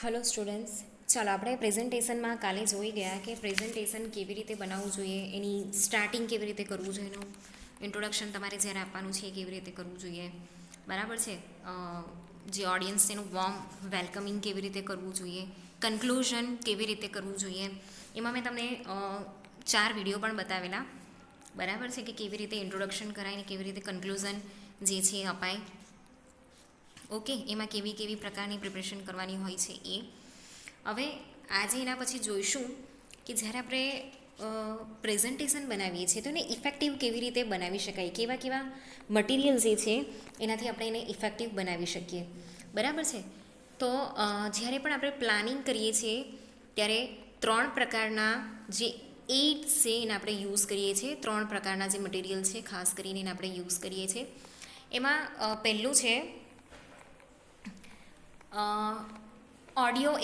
Hello students, ચાલો આપણે પ્રેઝન્ટેશનમાં કાલે જોઈ ગયા કે પ્રેઝન્ટેશન કેવી રીતે બનાવવું જોઈએ, એની સ્ટાર્ટિંગ કેવી રીતે કરવું જોઈએ, એનું ઇન્ટ્રોડક્શન તમારે જ્યારે આપવાનું છે એ કેવી રીતે કરવું જોઈએ, બરાબર છે. જે ઓડિયન્સ એનું વોર્મ વેલકમિંગ કેવી રીતે કરવું જોઈએ, કન્ક્લુઝન કેવી રીતે કરવું જોઈએ, એમાં મેં તમને 4 વિડીયો પણ બતાવેલા, બરાબર છે, કે કેવી રીતે ઇન્ટ્રોડક્શન કરાય ને કેવી રીતે કન્ક્લુઝન જે છે એ અપાય. ઓકે, એમાં કેવી કેવી પ્રકારની પ્રિપરેશન કરવાની હોય છે એ. હવે આજે એના પછી જોઈશું કે જ્યારે આપણે પ્રેઝન્ટેશન બનાવીએ છીએ તો એને ઇફેક્ટિવ કેવી રીતે બનાવી શકાય, કેવા કેવા મટીરિયલ જે છે એનાથી આપણે એને ઇફેક્ટિવ બનાવી શકીએ, બરાબર છે. તો જ્યારે પણ આપણે પ્લાનિંગ કરીએ છીએ ત્યારે 3 પ્રકારના જે એઇડ્સ છે એને આપણે યુઝ કરીએ છીએ. 3 પ્રકારના જે મટીરિયલ છે ખાસ કરીને એને આપણે યુઝ કરીએ છીએ. એમાં પહેલું છે ઓડિયો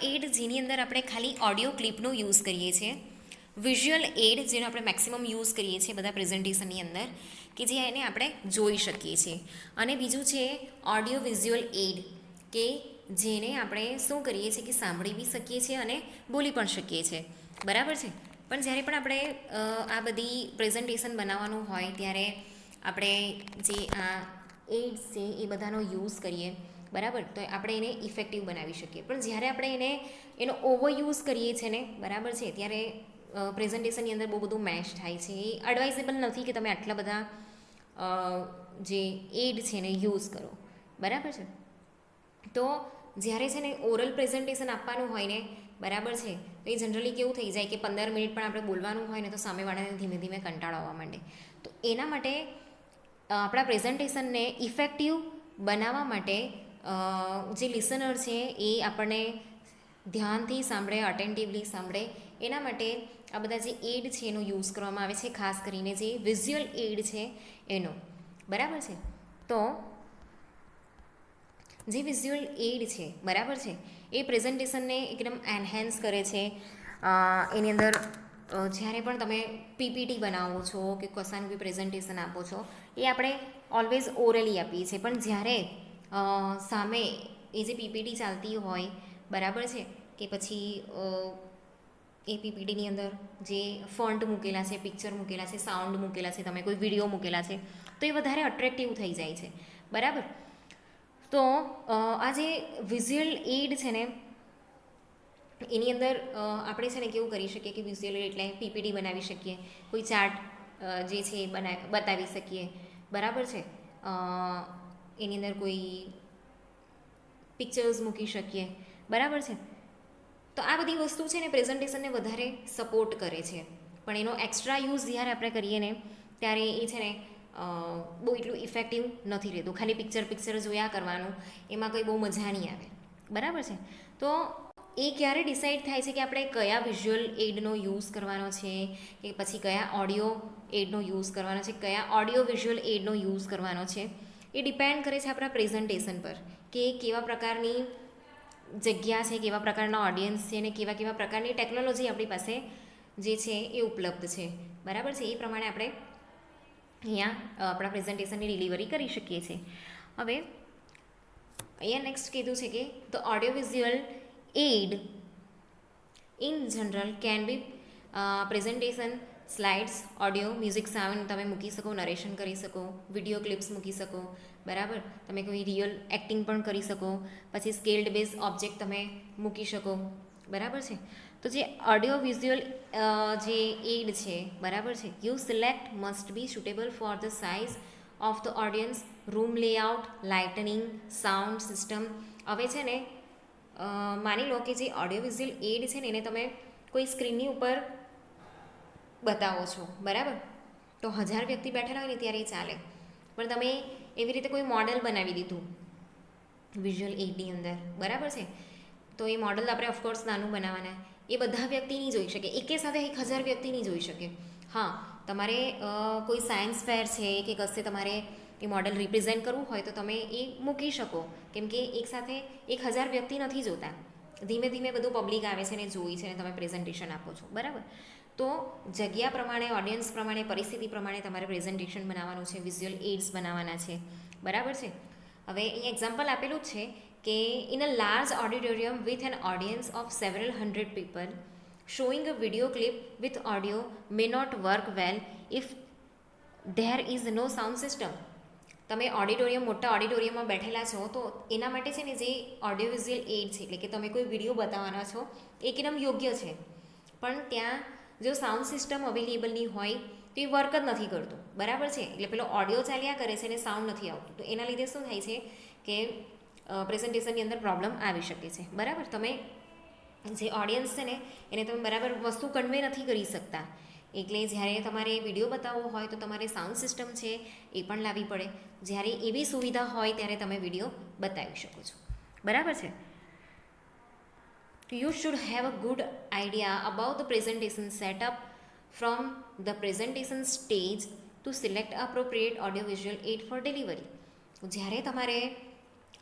એડ જેની અંદર આપણે ખાલી ઓડિયો ક્લિપનો યુઝ કરીએ છીએ. વિઝ્યુઅલ એડ જેનો આપણે મેક્સિમમ યુઝ કરીએ છીએ બધા પ્રેઝન્ટેશનની અંદર, કે જે એને આપણે જોઈ શકીએ છીએ. અને બીજું છે ઓડિયો વિઝ્યુઅલ એડ, કે જેને આપણે શું કરીએ છીએ કે સાંભળી બી શકીએ છીએ અને બોલી પણ શકીએ છીએ, બરાબર છે. પણ જ્યારે પણ આપણે આ બધી પ્રેઝન્ટેશન બનાવવાનું હોય ત્યારે આપણે જે આ એડ્સ છે એ બધાનો યુઝ કરીએ, બરાબર, તો આપણે એને ઇફેક્ટિવ બનાવી શકીએ. પણ જ્યારે આપણે એનો ઓવરયુઝ કરીએ છીએ ને, બરાબર છે, ત્યારે પ્રેઝન્ટેશનની અંદર બહુ બધું મેશ થાય છે. એ એડવાઇઝેબલ નથી કે તમે આટલા બધા જે એડ છે એને યુઝ કરો, બરાબર છે. તો જ્યારે છે ને ઓરલ પ્રેઝન્ટેશન આપવાનું હોય ને, બરાબર છે, તો એ જનરલી કેવું થઈ જાય કે 15 મિનિટ પણ આપણે બોલવાનું હોય ને તો સામેવાળાને ધીમે ધીમે કંટાળો આવવા માંડે. તો એના માટે આપણા પ્રેઝન્ટેશનને ઇફેક્ટિવ બનાવવા માટે જે લિસનર છે એ આપણને ધ્યાનથી સાંભળે, અટેન્ટિવલી સાંભળે, એના માટે આ બધા જે એડ છે એનો યુઝ કરવામાં આવે છે, ખાસ કરીને જે વિઝ્યુઅલ એડ છે એનો, બરાબર છે. તો જે વિઝ્યુઅલ એડ છે, બરાબર છે, એ પ્રેઝન્ટેશનને એકદમ એન્હેન્સ કરે છે. એની અંદર જ્યારે પણ તમે પીપીટી બનાવો છો કે કશાનું બી પ્રેઝન્ટેશન આપો છો, એ આપણે ઓલવેઝ ઓરલી આપીએ છીએ. પણ જ્યારે સામે એ જે પીપીટી ચાલતી હોય, બરાબર છે, કે પછી એ પીપીટીની અંદર જે ફોન્ટ મૂકેલા છે, પિક્ચર મૂકેલા છે, સાઉન્ડ મૂકેલા છે, તમે કોઈ વિડીયો મૂકેલા છે, તો એ વધારે અટ્રેક્ટિવ થઈ જાય છે, બરાબર. તો આ જે વિઝ્યુઅલ એડ છે ને એની અંદર આપણે છે ને કેવું કરી શકીએ કે વિઝ્યુઅલ એટલે પીપીટી બનાવી શકીએ, કોઈ ચાર્ટ જે છે એ બતાવી શકીએ, બરાબર છે. એની અંદર કોઈ પિક્ચર્સ મૂકી શકીએ, બરાબર છે. તો આ બધી વસ્તુ છે ને પ્રેઝન્ટેશનને વધારે સપોર્ટ કરે છે. પણ એનો એક્સ્ટ્રા યુઝ જ્યારે આપણે કરીએ ને ત્યારે એ છે ને બહુ એટલું ઇફેક્ટિવ નથી રહેતું. ખાલી પિક્ચર જોયા કરવાનું, એમાં કંઈ બહુ મજા નહીં આવે, બરાબર છે. તો એ ક્યારે ડિસાઇડ થાય છે કે આપણે કયા વિઝ્યુઅલ એડનો યુઝ કરવાનો છે, કે પછી કયા ઓડિયો એડનો યુઝ કરવાનો છે, કયા ઓડિયો વિઝ્યુઅલ એડનો યુઝ કરવાનો છે, એ ડિપેન્ડ કરે છે આપણા પ્રેઝન્ટેશન પર, કે કેવા પ્રકારની જગ્યા છે, કેવા પ્રકારના ઓડિયન્સ છે, અને કેવા કેવા પ્રકારની ટેકનોલોજી આપણી પાસે જે છે એ ઉપલબ્ધ છે, બરાબર છે. એ પ્રમાણે આપણે અહીંયા આપણા પ્રેઝન્ટેશનની ડિલિવરી કરી શકીએ છીએ. હવે અહીંયા નેક્સ્ટ કીધું છે કે the audio visual aid in general can be presentation slides, audio, music, sound તમે મૂકી શકો, નરેશન કરી શકો, વિડીયો ક્લિપ્સ મૂકી શકો, બરાબર. તમે કોઈ રિયલ એક્ટિંગ પણ કરી શકો, પછી સ્કેલ્ડ બેઝ ઓબ્જેક્ટ તમે મૂકી શકો, બરાબર છે. તો જે ઓડિયો વિઝ્યુઅલ જે એડ છે, બરાબર છે, you select must be suitable for the size of the audience, room layout, lightning, sound system. હવે છે ને માની લો કે જે ઓડિયો વિઝ્યુઅલ એડ છે ને એને તમે કોઈ સ્ક્રીનની ઉપર બતાવો છો, બરાબર, તો 1000 વ્યક્તિ બેઠેલા હોય ને ત્યારે એ ચાલે. પણ તમે એવી રીતે કોઈ મોડલ બનાવી દીધું વિઝ્યુઅલ એડની અંદર, બરાબર છે, તો એ મોડલ આપણે ઓફકોર્સ નાનું બનાવવાના, એ બધા વ્યક્તિ નહીં જોઈ શકે, એકે સાથે 1000 વ્યક્તિ નહીં જોઈ શકે. હા, તમારે કોઈ સાયન્સ ફેર છે કે કશે તમારે એ મોડલ રિપ્રેઝેન્ટ કરવું હોય તો તમે એ મૂકી શકો, કેમ કે એકસાથે 1000 વ્યક્તિ નથી જોતા, ધીમે ધીમે બધું પબ્લિક આવે છે ને જોઈ છે ને તમે પ્રેઝન્ટેશન આપો છો, બરાબર. તો જગ્યા પ્રમાણે, ઓડિયન્સ પ્રમાણે, પરિસ્થિતિ પ્રમાણે તમારે પ્રેઝન્ટેશન બનાવવાનું છે, વિઝ્યુઅલ એડ્સ બનાવવાના છે, બરાબર છે. હવે અહીંયા એક્ઝામ્પલ આપેલું જ છે કે in a large auditorium with an audience of several hundred people showing a video clip with audio may not work well if there is no sound system. તમે ઓડિટોરિયમ મોટા ઓડિટોરિયમમાં બેઠેલા છો તો એના માટે છે ને જે ઓડિયો વિઝ્યુઅલ એડ છે એટલે કે તમે કોઈ વિડીયો બતાવવાના છો એકદમ યોગ્ય છે, પણ ત્યાં જો સાઉન્ડ સિસ્ટમ અવેલેબલ નહીં હોય તો એ વર્ક જ નથી કરતું, બરાબર છે. એટલે પેલો ઓડિયો ચાલ્યા કરે છે અને સાઉન્ડ નથી આવતું, તો એના લીધે શું થાય છે કે પ્રેઝન્ટેશનની અંદર પ્રોબ્લેમ આવી શકે છે, બરાબર. તમે જે ઓડિયન્સ છે ને એને તમે બરાબર વસ્તુ કન્વે નથી કરી શકતા, એટલે જ્યારે તમારે વિડીયો બતાવવો હોય તો તમારે સાઉન્ડ સિસ્ટમ છે એ પણ લાવવી પડે. જ્યારે એવી સુવિધા હોય ત્યારે તમે વિડીયો બતાવી શકો છો, બરાબર છે. You should have a good idea about the presentation setup from the presentation stage to select appropriate audiovisual aid for delivery. જ્યારે તમારે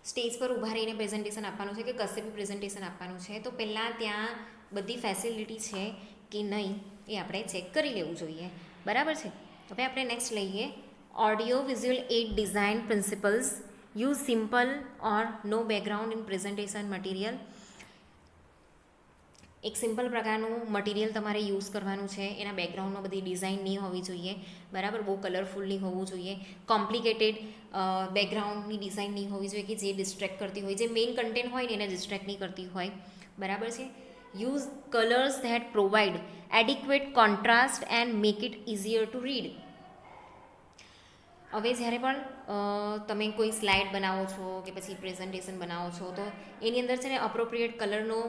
સ્ટેજ પર ઊભા રહીને પ્રેઝન્ટેશન આપવાનું છે કે કશે બી પ્રેઝન્ટેશન આપવાનું છે તો પહેલાં ત્યાં બધી ફેસિલિટી છે કે નહીં એ આપણે ચેક કરી લેવું જોઈએ, બરાબર છે. હવે આપણે નેક્સ્ટ લઈએ audio visual aid design principles. Use simple or no background in presentation material. એક સિમ્પલ પ્રકારનું મટીરિયલ તમારે યુઝ કરવાનું છે, એના બેકગ્રાઉન્ડમાં બધી ડિઝાઇન નહીં હોવી જોઈએ, બરાબર. બહુ કલરફુલ નહીં હોવું જોઈએ, કોમ્પ્લિકેટેડ બેકગ્રાઉન્ડની ડિઝાઇન નહીં હોવી જોઈએ કે જે ડિસ્ટ્રેક્ટ કરતી હોય, જે મેઇન કન્ટેન્ટ હોય ને એને ડિસ્ટ્રેક્ટ નહીં કરતી હોય, બરાબર છે. Use colours that provide adequate contrast and make it easier to read. હવે જ્યારે પણ તમે કોઈ સ્લાઇડ બનાવો છો કે પછી પ્રેઝન્ટેશન બનાવો છો તો એની અંદર છે ને અપ્રોપ્રિએટ કલરનો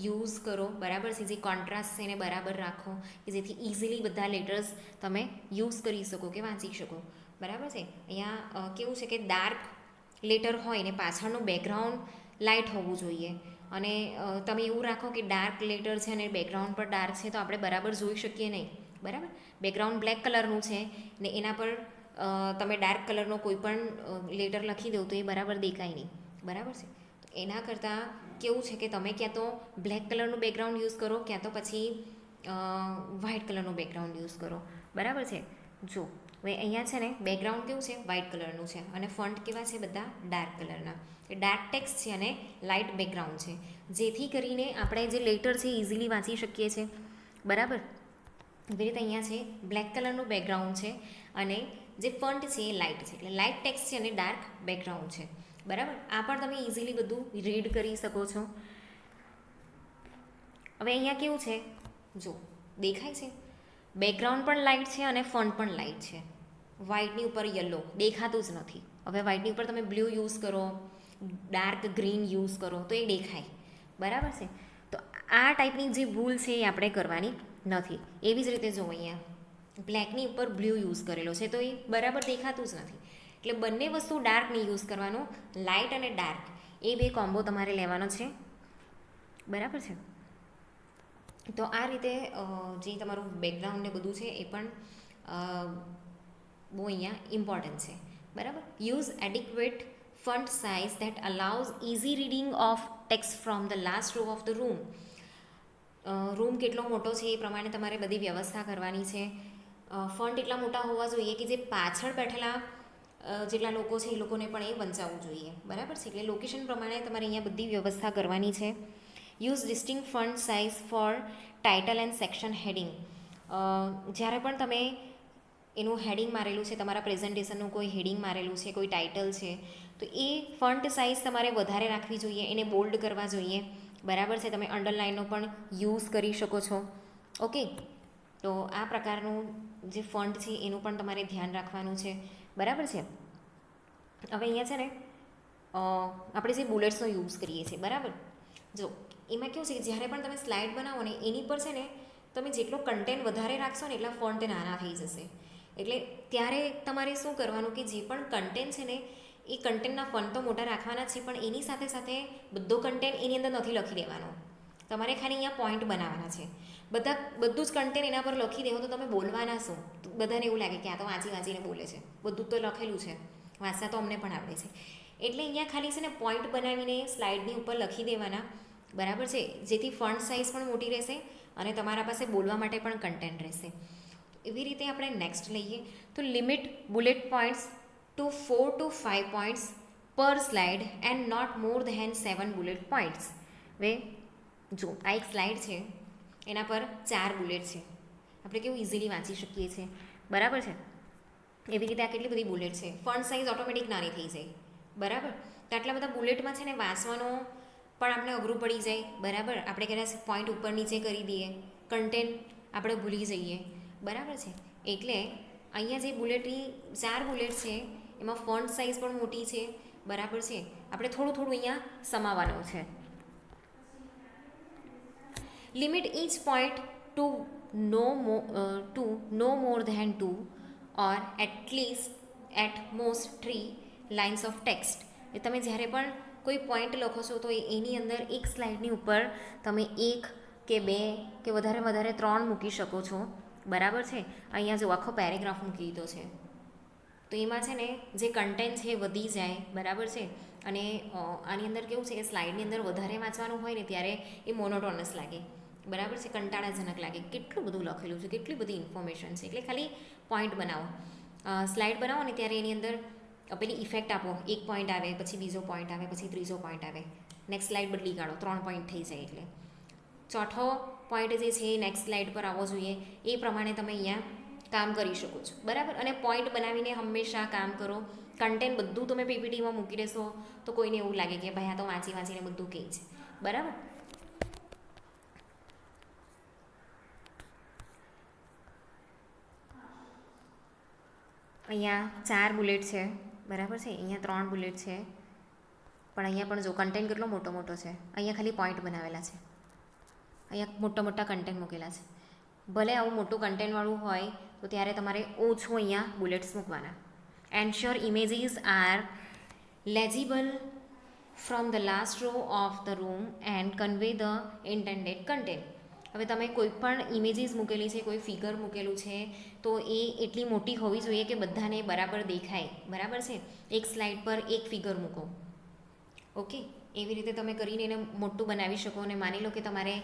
યુઝ કરો, બરાબર છે. જે કોન્ટ્રાસ્ટ છે એને બરાબર રાખો કે જેથી ઇઝીલી બધા લેટર્સ તમે યુઝ કરી શકો કે વાંચી શકો, બરાબર છે. અહીંયા કેવું છે કે ડાર્ક લેટર હોય ને પાછળનું બેકગ્રાઉન્ડ લાઇટ હોવું જોઈએ, અને તમે એવું રાખો કે ડાર્ક લેટર છે અને બેકગ્રાઉન્ડ પર ડાર્ક છે તો આપણે બરાબર જોઈ શકીએ નહીં, બરાબર. બેકગ્રાઉન્ડ બ્લેક કલરનું છે ને એના પર તમે ડાર્ક કલરનો કોઈ પણ લેટર લખી દો તો એ બરાબર દેખાય નહીં, બરાબર છે. તો એના કરતાં કેવું છે કે તમે ક્યાં તો બ્લેક કલરનું બેકગ્રાઉન્ડ યુઝ કરો ક્યાં તો પછી વ્હાઇટ કલરનું બેકગ્રાઉન્ડ યુઝ કરો, બરાબર છે. જો હવે અહીંયા છે ને બેકગ્રાઉન્ડ કેવું છે વ્હાઇટ કલરનું છે અને ફોન્ટ કેવા છે બધા ડાર્ક કલરના, ડાર્ક ટેક્સ્ટ છે અને લાઇટ બેકગ્રાઉન્ડ છે, જેથી કરીને આપણે જે લેટર છે ઇઝીલી વાંચી શકીએ છીએ, બરાબર. એવી રીતે અહીંયા છે બ્લેક કલરનું બેકગ્રાઉન્ડ છે અને જે ફન્ટ છે એ લાઇટ છે, એટલે લાઇટ ટેક્સ્ટ છે અને ડાર્ક બેકગ્રાઉન્ડ છે, બરાબર. આ પણ તમે ઇઝીલી બધું રીડ કરી શકો છો. હવે અહીંયા કેવું છે જો દેખાય છે બેકગ્રાઉન્ડ પણ લાઇટ છે અને ફન્ટ પણ લાઇટ છે. વ્હાઇટની ઉપર યલો દેખાતું જ નથી. હવે વ્હાઇટની ઉપર તમે બ્લુ યુઝ કરો, ડાર્ક ગ્રીન યુઝ કરો તો એ દેખાય, બરાબર છે. તો આ ટાઈપની જે ભૂલ છે એ આપણે કરવાની નથી. એવી જ રીતે જો અહીંયા બ્લેકની ઉપર બ્લુ યુઝ કરેલો છે તો એ બરાબર દેખાતું જ નથી. એટલે બંને વસ્તુ ડાર્ક નહીં યુઝ કરવાનું, લાઇટ અને ડાર્ક એ બે કોમ્બો તમારે લેવાનો છે, બરાબર છે. તો આ રીતે જે તમારું બેકગ્રાઉન્ડ ને બધું છે એ પણ બહુ અહીંયા ઇમ્પોર્ટન્ટ છે, બરાબર. Use adequate font size that allows easy reading of text from the last row of the room. Room કેટલો મોટો છે એ પ્રમાણે તમારે બધી વ્યવસ્થા કરવાની છે. ફન્ટ એટલા મોટા હોવા જોઈએ કે જે પાછળ બેઠેલા જેટલા લોકો છે એ લોકોને પણ એ વંચાવવું જોઈએ, બરાબર છે. એટલે લોકેશન પ્રમાણે તમારે અહીંયા બધી વ્યવસ્થા કરવાની છે. Use distinct font size for title and section heading. જ્યારે પણ તમે એનું હેડિંગ મારેલું છે, તમારા પ્રેઝન્ટેશનનું કોઈ હેડિંગ મારેલું છે, કોઈ ટાઇટલ છે, તો એ ફન્ટ સાઇઝ તમારે વધારે રાખવી જોઈએ, એને બોલ્ડ કરવા જોઈએ, બરાબર છે. તમે અંડરલાઇનનો પણ યુઝ કરી શકો છો, ઓકે. તો આ પ્રકારનું જે ફન્ટ છે એનું પણ તમારે ધ્યાન રાખવાનું છે, બરાબર છે. હવે અહીંયા છે ને આપણે જે બુલેટ્સનો યુઝ કરીએ છીએ, બરાબર. જો એમાં કેવું છે કે જ્યારે પણ તમે સ્લાઇડ બનાવો ને એની પર છે ને તમે જેટલો કન્ટેન્ટ વધારે રાખશો ને એટલા ફોન્ટ નાના થઈ જશે. એટલે ત્યારે તમારે શું કરવાનું કે જે પણ કન્ટેન્ટ છે ને એ કન્ટેન્ટના ફોન્ટ તો મોટા રાખવાના છે, પણ એની સાથે સાથે બધો કન્ટેન્ટ એની અંદર નથી લખી દેવાનો. તમારે ખાલી અહીંયા પોઈન્ટ બનાવવાના છે. બધું જ કન્ટેન્ટ એના પર લખી દેવો તો તમે બોલવાના શું? બધાને એવું લાગે કે આ તો વાંચીને બોલે છે, બધું તો લખેલું છે, વાંચતા તો અમને પણ આવડે છે. એટલે અહીંયા ખાલી છે ને પોઈન્ટ બનાવીને સ્લાઇડની ઉપર લખી દેવાના, બરાબર છે, જેથી ફન્ટ સાઇઝ પણ મોટી રહેશે અને તમારા પાસે બોલવા માટે પણ કન્ટેન્ટ રહેશે. એવી રીતે આપણે નેક્સ્ટ લઈએ તો limit bullet points to 4 to 5 points પર slide and not more than 7 bullet points. હવે જો આ એક સ્લાઇડ છે, એના પર 4 બુલેટ છે, આપણે કેવું ઇઝીલી વાંચી શકીએ છીએ, બરાબર છે. એવી રીતે આ કેટલી બધી બુલેટ છે, ફન્ટ સાઇઝ ઓટોમેટિક નાની થઈ જાય, બરાબર. તો આટલા બધા બુલેટમાં છે ને વાંચવાનો પણ આપણે અઘરું પડી જાય, બરાબર. આપણે કદાચ પોઈન્ટ ઉપર નીચે કરી દઈએ, કન્ટેન્ટ આપણે ભૂલી જઈએ, બરાબર છે. એટલે અહીંયા જે બુલેટની 4 બુલેટ છે એમાં ફોન્ટ સાઇઝ પણ મોટી છે, બરાબર છે. આપણે થોડું થોડું અહીંયા સમાવવાનું છે. Limit each point to no more than 2 or at least at most 3 lines of text. એ તમે જ્યારે પણ કોઈ પોઈન્ટ લખો છો તો એની અંદર એક સ્લાઇડની ઉપર તમે 1 કે 2 કે વધારે 3 મૂકી શકો છો, બરાબર છે. અહીંયા જો આખો પેરેગ્રાફ મૂકી દીધો છે, તો એમાં છે ને જે કન્ટેન્ટ છે એ વધી જાય, બરાબર છે. અને આની અંદર કેવું છે કે સ્લાઇડની અંદર વધારે વાંચવાનું હોય ને ત્યારે એ મોનોટોનસ લાગે, બરાબર છે, કંટાળાજનક લાગે. કેટલું બધું લખેલું છે, કેટલી બધી ઇન્ફોર્મેશન છે. એટલે ખાલી પોઈન્ટ બનાવો, સ્લાઇડ બનાવો ને ત્યારે એની અંદર પેલી ઇફેક્ટ આપો, એક પોઈન્ટ આવે, પછી બીજો પોઈન્ટ આવે, પછી ત્રીજો પોઈન્ટ આવે, નેક્સ્ટ સ્લાઇડ બદલી કાઢો, 3 પોઈન્ટ થઈ જાય. એટલે ચોથો પોઈન્ટ જે છે એ નેક્સ્ટ સ્લાઇડ પર આવવો જોઈએ. એ પ્રમાણે તમે અહીંયા કામ કરી શકો છો, બરાબર. અને પોઈન્ટ બનાવીને હંમેશા કામ કરો. કન્ટેન્ટ બધું તમે પીપીટીમાં મૂકી દેશો તો કોઈને એવું લાગે કે ભાઈ આ તો વાંચીને બધું કહે છે, બરાબર. અહીંયા 4 બુલેટ છે, બરાબર છે. અહીંયા 3 બુલેટ છે, પણ અહીંયા પણ જો કન્ટેન્ટ કેટલો મોટો છે. અહીંયા ખાલી પોઈન્ટ બનાવેલા છે, અહીંયા મોટા કન્ટેન્ટ મૂકેલા છે. ભલે આવું મોટું કન્ટેન્ટવાળું હોય તો ત્યારે તમારે ઓછું અહીંયા બુલેટ્સ મૂકવાના. Ensure images are legible from the last row of the room and convey the intended content. હવે તમે કોઈ પણ ઇમેજીસ મૂકેલી છે, કોઈ ફિગર મૂકેલું છે, તો એ એટલી મોટી હોવી જોઈએ કે બધાને બરાબર દેખાય, બરાબર છે. એક સ્લાઇડ પર એક ફિગર મૂકો, ઓકે. એવી રીતે તમે કરીને એને મોટું બનાવી શકો. અને માની લો કે તમારે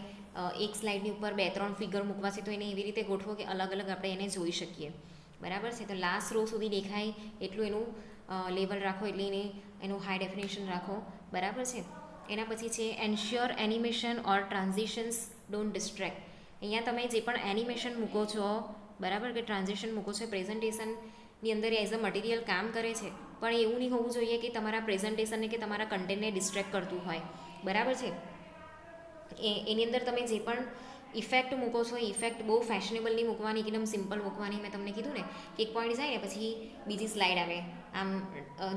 એક સ્લાઇડની ઉપર 2-3 ફિગર મૂકવા છે, તો એને એવી રીતે ગોઠવો કે અલગ અલગ આપણે એને જોઈ શકીએ, બરાબર છે. તો લાસ્ટ રો સુધી દેખાય એટલું એનું લેવલ રાખો, એટલે એનું હાઈ ડેફિનેશન રાખો, બરાબર છે. એના પછી છે ensure animation or transitions don't distract. અહીંયા તમે જે પણ એનિમેશન મૂકો છો, બરાબર, કે ટ્રાન્ઝિશન મૂકો છો, પ્રેઝન્ટેશનની અંદર એઝ અ મટીરિયલ કામ કરે છે, પણ એવું નહીં હોવું જોઈએ કે તમારા પ્રેઝન્ટેશનને કે તમારા કન્ટેન્ટને ડિસ્ટ્રેક્ટ કરતું હોય, બરાબર છે. એની અંદર તમે જે પણ ઇફેક્ટ મૂકો છો, ઇફેક્ટ બહુ ફેશનેબલ નહીં મૂકવાની, એકદમ સિમ્પલ મૂકવાની. મેં તમને કીધું ને કે એક પોઈન્ટ જાય ને પછી બીજી સ્લાઇડ આવે, આમ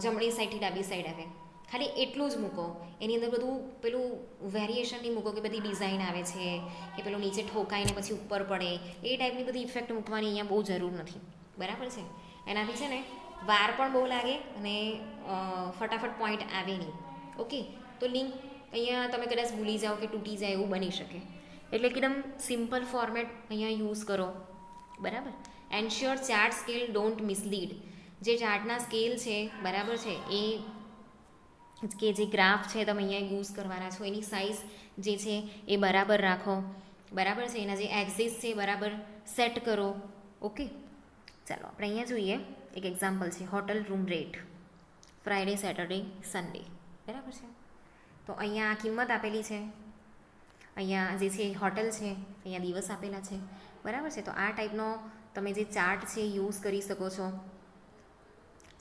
જમણી સાઈડથી ડાબી સાઈડ આવે, ખાલી એટલું જ મૂકો. એની અંદર બધું પેલું વેરિએશન નહીં મૂકો કે બધી ડિઝાઇન આવે છે કે પેલું નીચે ઠોકાઈને પછી ઉપર પડે, એ ટાઈપની બધી ઇફેક્ટ મૂકવાની અહીંયા બહુ જરૂર નથી, બરાબર છે. એનાથી છે ને વાર પણ બહુ લાગે અને ફટાફટ પોઈન્ટ આવે નહીં, ઓકે. તો લિંક અહીંયા તમે કદાચ ભૂલી જાઓ કે તૂટી જાય એવું બની શકે, એટલે એકદમ સિમ્પલ ફોર્મેટ અહીંયા યુઝ કરો, બરાબર. Ensure chart scale don't mislead. જે ચાર્ટના સ્કેલ છે, બરાબર છે, એ કે જે ગ્રાફ છે તમે અહીંયા યુઝ કરવાના છો, એની સાઇઝ જે છે એ બરાબર રાખો, બરાબર છે. એના જે એક્સિસ છે બરાબર સેટ કરો, ઓકે. ચાલો આપણે અહીંયા જોઈએ એક એક્ઝામ્પલ છે, hotel room rate Friday, Saturday, Sunday, બરાબર છે. તો અહીંયા કિંમત આપેલી છે, અહીંયા જે છે હોટલ છે, અહીંયા દિવસ આપેલા છે, બરાબર છે. તો આ ટાઈપનો તમે જે ચાર્ટ છે યુઝ કરી શકો છો.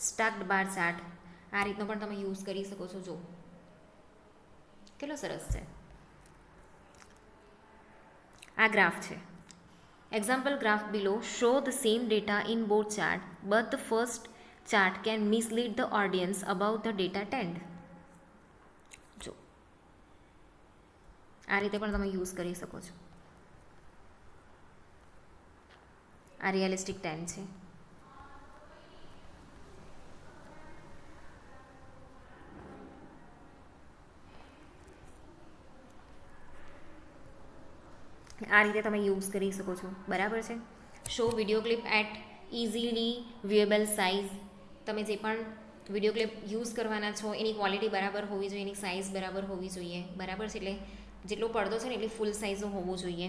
સ્ટક્ડ બાર ચાર્ટ આ રીતનો પણ તમે યુઝ કરી શકો છો. જો કેટલો સરસ છે આ ગ્રાફ છે. Example graph below show the same data in both chart but the first chart can mislead the audience about the data trend. જો આ રીતે પણ તમે યુઝ કરી શકો છો. આ રિયલિસ્ટિક ટેન્ડ છે. આ રીતે તમે યુઝ કરી શકો છો, બરાબર છે. Show video clip at easily viewable size. તમે જે પણ વિડીયો ક્લિપ યુઝ કરવાના છો એની ક્વોલિટી બરાબર હોવી જોઈએ, એની સાઇઝ બરાબર હોવી જોઈએ, બરાબર છે. એટલે જેટલો પડદો છે ને એટલી ફૂલ સાઇઝનો હોવો જોઈએ.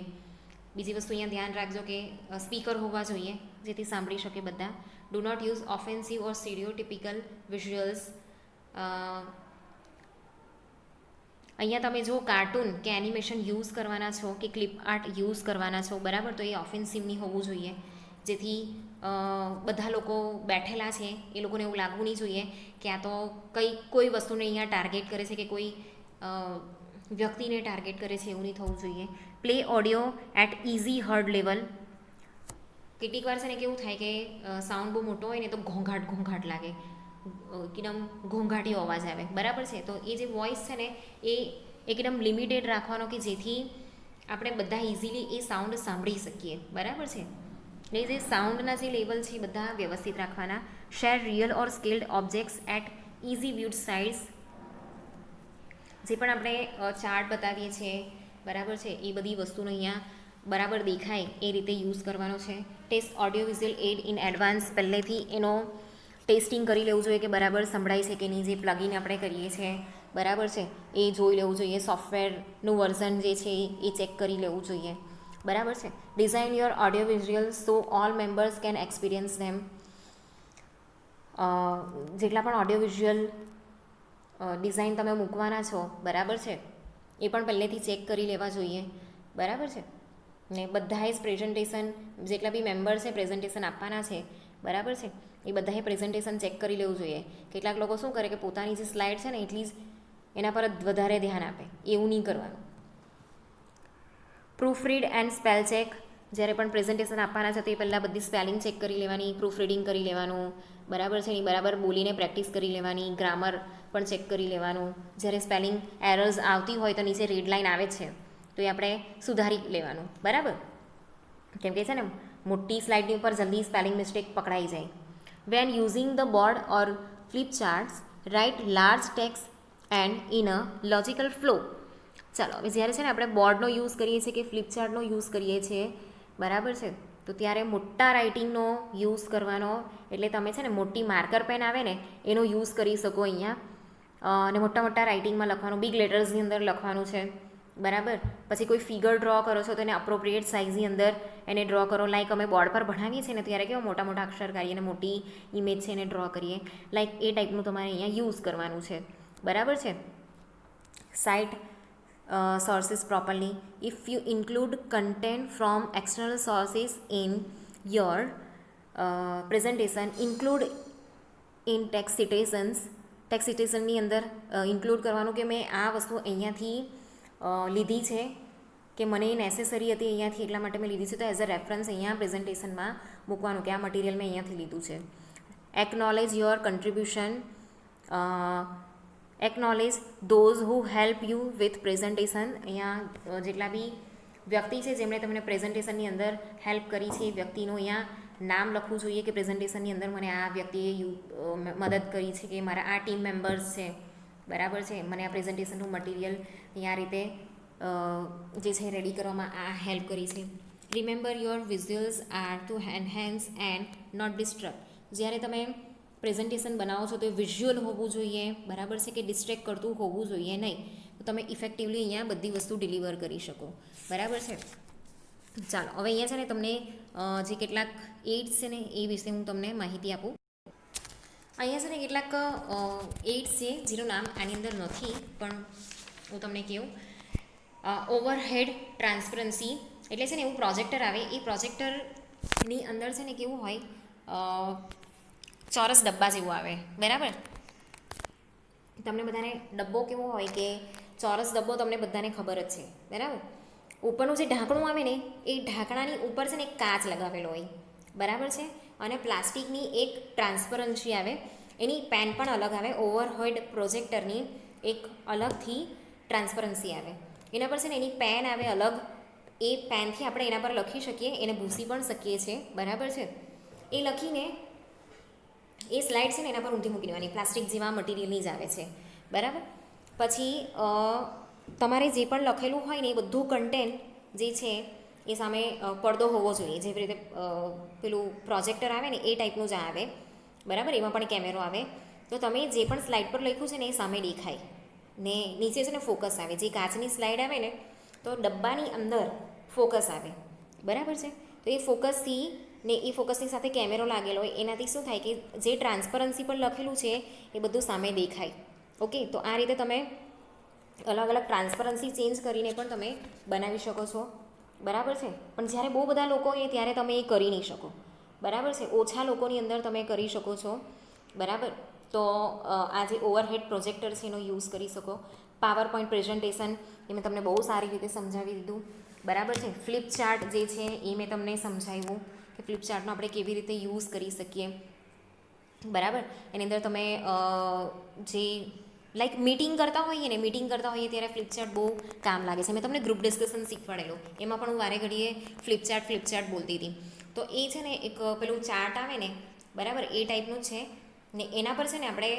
બીજી વસ્તુ અહીંયા ધ્યાન રાખજો કે સ્પીકર હોવા જોઈએ જેથી સાંભળી શકે બધા. Do not use offensive or stereotypical visuals અહીંયા તમે જો કાર્ટૂન કે એનિમેશન યુઝ કરવાના છો કે ક્લિપ આર્ટ યુઝ કરવાના છો, બરાબર, તો એ ઓફેન્સિવ નહીં હોવું જોઈએ, જેથી બધા લોકો બેઠેલા છે એ લોકોને એવું લાગવું નહીં જોઈએ કે આ તો કોઈ વસ્તુને અહીંયા ટાર્ગેટ કરે છે કે કોઈ વ્યક્તિને ટાર્ગેટ કરે છે, એવું નહીં થવું જોઈએ. Play audio at easy heard level. કેટલીક વાર છે ને કેવું થાય કે સાઉન્ડ બહુ મોટો હોય ને તો ઘોંઘાટ લાગે, એકદમ ઘોંઘાટી અવાજ આવે, બરાબર છે. તો એ જે વોઇસ છે ને એ એકદમ લિમિટેડ રાખવાનો કે જેથી આપણે બધા ઇઝીલી એ સાઉન્ડ સાંભળી શકીએ, બરાબર છે. એટલે જે સાઉન્ડના જે લેવલ છે એ બધા વ્યવસ્થિત રાખવાના. Share real or scaled objects at easy viewed size. જે પણ આપણે ચાર્ટ બતાવીએ છીએ, બરાબર છે, એ બધી વસ્તુનો અહીંયા બરાબર દેખાય એ રીતે યુઝ કરવાનો છે. Test audio visual aid in advance. પહેલેથી એનો ટેસ્ટિંગ કરી લેવું જોઈએ કે બરાબર સંભળાય છે કે નહીં. જે પ્લગિન આપણે કરીએ છીએ, બરાબર છે, એ જોઈ લેવું જોઈએ. સોફ્ટવેરનું વર્ઝન જે છે એ ચેક કરી લેવું જોઈએ, બરાબર છે. Design your audio visual so all members can experience them. જેટલા પણ ઓડિયો વિઝ્યુઅલ ડિઝાઇન તમે મૂકવાના છો, બરાબર છે, એ પણ પહેલેથી ચેક કરી લેવા જોઈએ, બરાબર છે. ને બધાએ જ પ્રેઝન્ટેશન, જેટલા બી મેમ્બર્સ છે પ્રેઝન્ટેશન આપવાના છે, બરાબર છે, એ બધાએ પ્રેઝન્ટેશન ચેક કરી લેવું જોઈએ. કેટલાક લોકો શું કરે કે પોતાની જે સ્લાઇડ છે ને એટલી જ એના પર જ વધારે ધ્યાન આપે, એવું નહીં કરવાનું. Proof read and spell check. જ્યારે પણ પ્રેઝન્ટેશન આપવાના છે તો એ પહેલાં બધી સ્પેલિંગ ચેક કરી લેવાની, પ્રૂફ રીડિંગ કરી લેવાનું, બરાબર છે, એની બરાબર બોલીને પ્રેક્ટિસ કરી લેવાની, ગ્રામર પણ ચેક કરી લેવાનું. જ્યારે સ્પેલિંગ એરર્સ આવતી હોય તો નીચે રેડ લાઇન આવે છે તો એ આપણે સુધારી લેવાનું, બરાબર. કેમ કે છે ને મોટી સ્લાઇડની ઉપર જલ્દી સ્પેલિંગ મિસ્ટેક પકડાઈ જાય. When using the board or flip charts write large text and in a logical flow. ચાલો, હવે જ્યારે છે ને આપણે બોર્ડનો યુઝ કરીએ છીએ કે ફ્લિપ ચાર્ટનો યુઝ કરીએ છીએ, બરાબર છે, તો ત્યારે મોટા રાઇટિંગનો યુઝ કરવાનો. એટલે તમે છે ને મોટી માર્કર પેન આવે ને એનો યુઝ કરી શકો અહીંયા, અને મોટા રાઇટિંગમાં લખવાનું, બિગ લેટર્સની અંદર લખવાનું છે, બરાબર. પછી કોઈ ફિગર ડ્રો કરો છો તો એને અપ્રોપ્રિએટ સાઇઝની અંદર એને ડ્રો કરો. લાઇક અમે બોર્ડ પર ભણાવીએ છીએ ને ત્યારે કેવા મોટા અક્ષર કાઢીએ અને મોટી ઇમેજ છે એને ડ્રો કરીએ, લાઇક એ ટાઈપનું તમારે અહીંયા યુઝ કરવાનું છે, બરાબર છે. Site sources properly. If you include content from external sources in your presentation, include in text citations. Text સિટેશનની અંદર ઇન્ક્લુડ કરવાનું કે મેં આ વસ્તુ અહીંયાથી લીધી છે, કે મને એ નેસેસરી હતી અહીંયાથી એટલા માટે મેં લીધી છે, તો એઝ અ રેફરન્સ અહીંયા પ્રેઝન્ટેશનમાં મૂકવાનું કે આ મટીરિયલ મેં અહીંયાથી લીધું છે. Acknowledge your contribution. Acknowledge those who help you with presentation. અહીંયા જેટલા બી વ્યક્તિ છે જેમણે તમને પ્રેઝન્ટેશનની અંદર હેલ્પ કરી છે એ વ્યક્તિનું અહીંયા નામ લખવું જોઈએ કે પ્રેઝન્ટેશનની અંદર મને આ વ્યક્તિએ મદદ કરી છે, કે મારા આ ટીમ મેમ્બર્સ છે, બરાબર છે, મને આ પ્રેઝન્ટેશનનું મટીરિયલ અહીંયા રીતે જે છે રેડી કરવામાં આ હેલ્પ કરી છે. Remember your visuals are to enhance and not distract. જ્યારે તમે પ્રેઝન્ટેશન બનાવો છો તો એ વિઝ્યુઅલ હોવું જોઈએ, બરાબર છે, કે ડિસ્ટ્રેક્ટ કરતું હોવું જોઈએ નહીં, તો તમે ઇફેક્ટિવલી અહીંયા બધી વસ્તુ ડિલિવર કરી શકો, બરાબર છે. ચાલો, હવે અહીંયા છે ને તમને જે કેટલાક એડ્સ છે ને એ વિશે હું તમને માહિતી આપું. અહીંયા છે ને કેટલાક એડ્સ છે જેનું નામ આની અંદર નથી, પણ હું તમને કહું. ઓવરહેડ ટ્રાન્સપરન્સી એટલે છે ને એવું પ્રોજેક્ટર આવે, એ પ્રોજેક્ટરની અંદર છે ને કેવું હોય, ચોરસ ડબ્બા જેવું આવે, બરાબર. તમને બધાને ડબ્બો કેવો હોય કે ચોરસ ડબ્બો તમને બધાને ખબર જ છે, બરાબર. ઉપરનું જે ઢાંકણું આવે ને એ ઢાંકણાની ઉપર છે ને એક કાચ લગાવેલો હોય, બરાબર છે, અને પ્લાસ્ટિકની એક ટ્રાન્સપરન્સી આવે, એની પેન પણ અલગ આવે. ઓવરહેડ પ્રોજેક્ટરની એક અલગથી ટ્રાન્સપરન્સી આવે, એના પર છે ને એની પેન આવે અલગ. એ પેનથી આપણે એના પર લખી શકીએ, એને ભૂંસી પણ શકીએ છીએ, બરાબર છે. એ લખીને એ સ્લાઇડ છે ને એના પર ઊંધી મૂકી દેવાની, પ્લાસ્ટિક જેવા મટીરિયલની જ આવે છે, બરાબર. પછી તમારે જે પણ લખેલું હોય ને એ બધું કન્ટેન્ટ જે છે એ સામે પડદો હોવો જોઈએ, જેવી રીતે પેલું પ્રોજેક્ટર આવે ને એ ટાઈપનું જ આવે, બરાબર. એમાં પણ કેમેરો આવે, તો તમે જે પણ સ્લાઇડ પર લખ્યું છે ને એ સામે દેખાય ને નીચે છે ને ફોકસ આવે. જે કાચની સ્લાઇડ આવે ને તો ડબ્બાની અંદર ફોકસ આવે, બરાબર છે. તો એ ફોકસથી ને એ ફોકસની સાથે કેમેરો લાગેલો હોય એનાથી શું થાય કે જે ટ્રાન્સપરન્સી પર લખેલું છે એ બધું સામે દેખાય. ઓકે, તો આ રીતે તમે અલગ અલગ ટ્રાન્સપરન્સી ચેન્જ કરીને પણ તમે બનાવી શકો છો. બરાબર છે. પણ જ્યારે બહુ બધા લોકો હોય ત્યારે તમે એ કરી નહીં શકો. બરાબર છે. ઓછા લોકોની અંદર તમે કરી શકો છો. બરાબર. તો આ જે ઓવરહેડ પ્રોજેક્ટર છે એનો યુઝ કરી શકો. પાવર પોઈન્ટ પ્રેઝન્ટેશન એ મેં તમને બહુ સારી રીતે સમજાવી દીધું. બરાબર છે. ફ્લિપ ચાર્ટ જે છે એ મેં તમને સમજાવ્યું કે ફ્લિપ ચાર્ટનો આપણે કેવી રીતે યુઝ કરી શકીએ. બરાબર. એની અંદર તમે જે લાઈક મીટિંગ કરતા હોઈએ ત્યારે ફ્લિપચાર્ટ બહુ કામ લાગે છે. મેં તમને ગ્રુપ ડિસ્કશન શીખવાડેલું, એમાં પણ હું વારે ઘડીએ ફ્લિપચાર્ટ બોલતી હતી. તો એ છે ને એક પેલું ચાર્ટ આવે ને, બરાબર, એ ટાઈપનું છે ને એના પર છે ને આપણે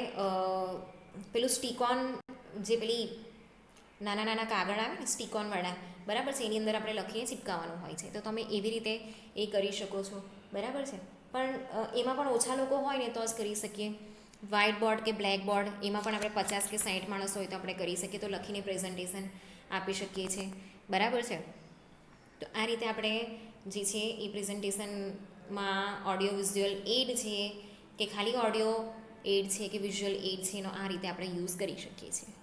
પેલું સ્ટીકોન, જે પેલી નાના નાના કાગળ આવે ને સ્ટીકોનવાળા, બરાબર છે, એની અંદર આપણે લખીને ચિપકાવવાનું હોય છે. તો તમે એવી રીતે એ કરી શકો છો. બરાબર છે. પણ એમાં પણ ઓછા લોકો હોય ને તો જ કરી શકીએ. વ્હાઇટ બોર્ડ કે બ્લેક બોર્ડ એમાં પણ આપણે 50 કે 60 માણસો હોય તો આપણે કરી શકીએ, તો લખીને પ્રેઝન્ટેશન આપી શકીએ છીએ. બરાબર છે. તો આ રીતે આપણે જે છે એ પ્રેઝન્ટેશનમાં ઓડિયો વિઝ્યુઅલ એડ છે કે ખાલી ઓડિયો એડ છે કે વિઝ્યુઅલ એડ છે એનો આ રીતે આપણે યુઝ કરી શકીએ છીએ.